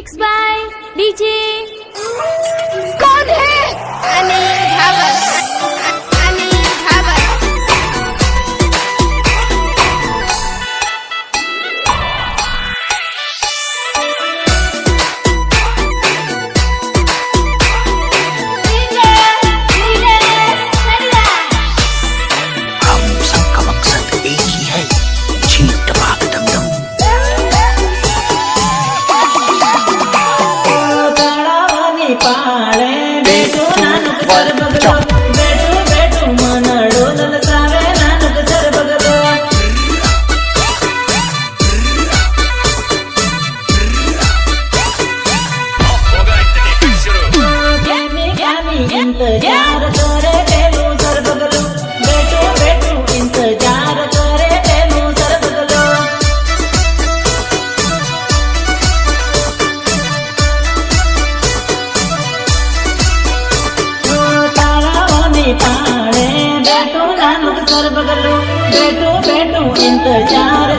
Mix by DJ कौन है अनिल भावर अनिल भावर हम सबका मकसद एक ही है, छीन टपाक दमदम। पाळे बेटू नानक सर बगलो बेटू बेटू मन डोलल सावे नानक सर बगलो गामी इंतजार करे बेलू सर बगलो बेटू बेटू इंतजार करे बेलू सर बगलो पाड़े बेटू नानक सर बगलो बेटू बेटू इंतजार